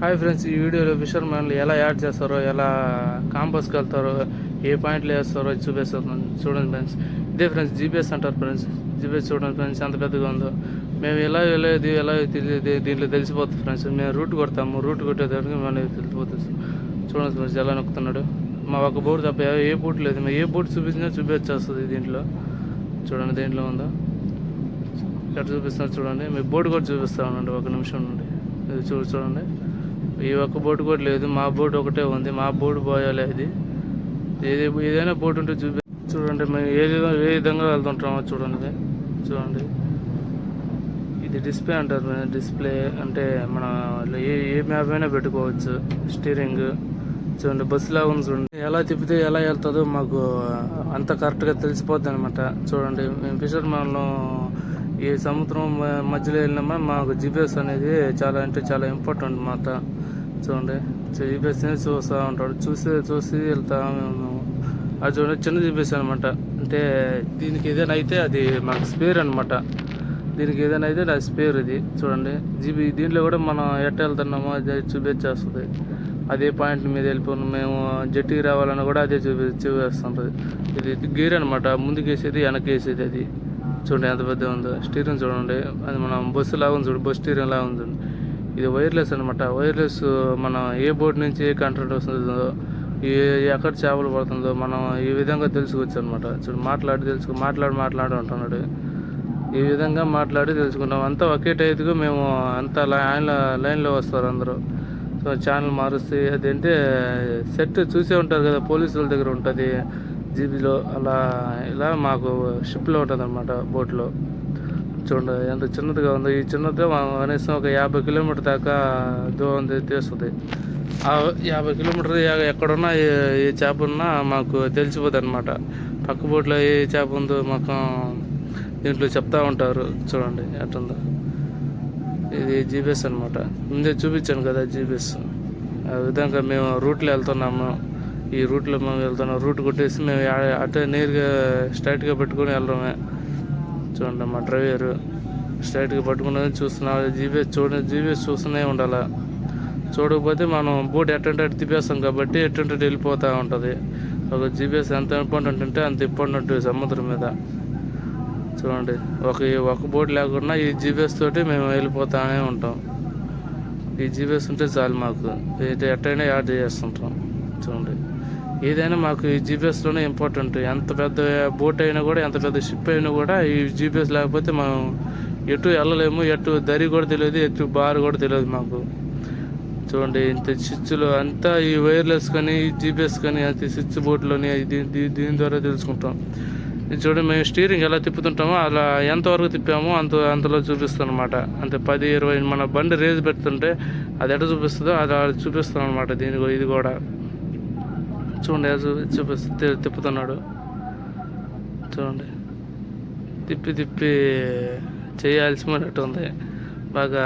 Hi friends, ఈ వీడియోలో fissure మ్యాన్లు ఎలా యాడ్ చేస్తారో, ఎలా కాంపస్కి వెళ్తారో, ఏ పాయింట్లు వేస్తారో చూపిస్తాను. చూడండి ఫ్రెండ్స్, ఇదే ఫ్రెండ్స్ జీపీఎస్ అంటారు ఫ్రెండ్స్. జీపీఎస్ చూడండి ఫ్రెండ్స్ ఎంత పెద్దగా ఉందో. మేము ఎలా వెళ్ళేది ఎలా తెలియదు, దీంట్లో తెలిసిపోతుంది ఫ్రెండ్స్. మేము రూట్ కొడతాము, రూట్ కొట్టేదానికి మనకి తెలిసిపోతుంది. చూడండి ఫ్రెండ్స్ ఎలా నొక్కుతున్నాడు. మా ఒక బోర్డు తప్ప ఏ బోర్డు లేదు, మేము ఏ బోర్డు చూపించినా చూపించేస్తుంది దీంట్లో. చూడండి దేంట్లో ఉందో ఎట్లా చూపిస్తాను చూడండి. మీ బోర్డు కూడా చూపిస్తామండి ఒక నిమిషం నుండి. ఇది చూడండి, ఈ ఒక్క బోర్డు కూడా లేదు, మా బోర్డు ఒకటే ఉంది. మా బోర్డు పోయాలి అది. ఏదైనా బోర్డు ఉంటే చూడండి మేము ఏ విధంగా వెళ్తుంటామో చూడండి. చూడండి ఇది డిస్ప్లే అంటారు. డిస్ప్లే అంటే మన ఏ మ్యాప్ అయినా పెట్టుకోవచ్చు. స్టీరింగ్ చూడండి, బస్సులా ఉంది చూడండి. ఎలా తిప్పితే ఎలా వెళ్తుందో మాకు అంత కరెక్ట్గా తెలిసిపోద్ది అనమాట. చూడండి మేము ఫిషర్ మ్యాన్లో ఈ సముద్రం మధ్యలో వెళ్ళినామా మాకు జీపీఎస్ అనేది చాలా అంటే చాలా ఇంపార్టెంట్ అన్నమాట. చూడండి జీపీఎస్ చూస్తూ ఉంటాడు, చూసి వెళ్తా మేము. అది చూడండి చిన్న జీపీఎస్ అనమాట. అంటే దీనికి ఏదైనా అయితే అది మాకు స్పేర్ అనమాట. దీనికి ఏదైనా అయితే అది స్పేర్. ఇది చూడండి దీంట్లో కూడా మనం ఎట్ట వెళ్తున్నామో అది చూపించేస్తుంది. అదే పాయింట్ మీద వెళ్ళిపోయిన మేము జట్టుకి రావాలని కూడా అదే చూపిస్తుంటుంది. ఇది గేర్ అనమాట, ముందుకు వేసేది వెనక్కి వేసేది. అది చూడండి ఎంత పెద్దగా ఉందో. స్టీరింగ్ చూడండి, అది మనం బస్సు లాగా ఉంది చూడు, బస్ స్టీరింగ్ లాగా ఉంది. ఇది వైర్లెస్ అనమాట. వైర్లెస్ మనం ఏ బోర్డు నుంచి ఏ కంట్రోల్ వస్తుందో, ఎక్కడ చేపలు పడుతుందో మనం ఈ విధంగా తెలుసుకోవచ్చు అనమాట. చూడు మాట్లాడి ఉంటున్నాడు. ఈ విధంగా మాట్లాడి తెలుసుకుంటాం. అంతా ఒకే టైప్గా మేము అంతా లైన్లో వస్తారు అందరూ. సో ఛానల్ మారుస్తే అదేంటే సెట్ చూసే ఉంటారు కదా, పోలీసుల దగ్గర ఉంటుంది జీబీలో. అలా ఇలా మాకు షిప్లో ఉంటుంది అనమాట, బోట్లో. చూడండి ఎంత చిన్నదిగా ఉందో. ఈ చిన్నది కనీసం ఒక 50 కిలోమీటర్ దాకా దూరం తీస్తుంది. ఆ 50 కిలోమీటర్ ఎక్కడున్నా ఏ చేప ఉన్నా మాకు తెలిసిపోతుంది అనమాట. పక్క బోట్లో ఏ చేప ఉందో మాకు దీంట్లో చెప్తా ఉంటారు. చూడండి ఎట్టుందో. ఇది జీపీఎస్ అనమాట. ముందే చూపించాను కదా జీపీఎస్. ఆ విధంగా మేము రూట్లో వెళ్తున్నాము. ఈ రూట్లో మేము వెళ్తున్నాం. రూట్ కొట్టేసి మేము అటే నేరుగా స్ట్రైట్గా పెట్టుకొని వెళ్ళడమే. చూడండి మా డ్రైవరు స్ట్రైట్గా పట్టుకున్నది చూస్తున్నాం. జీపీఎస్ చూస్తూనే ఉండాలి. చూడకపోతే మనం బోట్ ఎట్టంటే తిప్పేస్తాం కాబట్టి ఎట్టంటే వెళ్ళిపోతూ ఉంటుంది. ఒక జీపీఎస్ ఎంత ఇంపార్టెంట్ అంటే అంత ఇంపార్టెంట్ సముద్రం మీద. చూడండి ఒక బోట్ లేకుండా ఈ జీపీఎస్ తోటి మేము వెళ్ళిపోతూనే ఉంటాం. ఈ జీపీఎస్ ఉంటే చాలు మాకు ఎట్టయినా యాడ్ చేస్తుంటాం. చూడండి ఏదైనా మాకు ఈ జీపీఎస్లోనే ఇంపార్టెంట్. ఎంత పెద్ద బోట్ అయినా కూడా, ఎంత పెద్ద షిప్ అయినా కూడా ఈ జీపీఎస్ లేకపోతే మనం ఎటు వెళ్ళలేము. ఎటు దరి కూడా తెలియదు, ఎటు బార్ కూడా తెలియదు మాకు. చూడండి ఇంత స్విచ్లు అంతా ఈ వైర్లెస్ కానీ ఈ జీపీఎస్ కానీ అంత స్విచ్ బోర్డులోని దీని ద్వారా తెలుసుకుంటాం. చూడండి మేము స్టీరింగ్ ఎలా తిప్పుతుంటామో అలా ఎంతవరకు తిప్పామో అంతలో చూపిస్తాం అనమాట. అంటే 10-20 మన బండి రేజ్ పెడుతుంటే అది ఎట చూపిస్తుందో అది చూపిస్తాం అనమాట. ఇది కూడా చూడండి తిప్పుతున్నాడు. చూడండి తిప్పి చేయాల్సినట్టు ఉంది బాగా.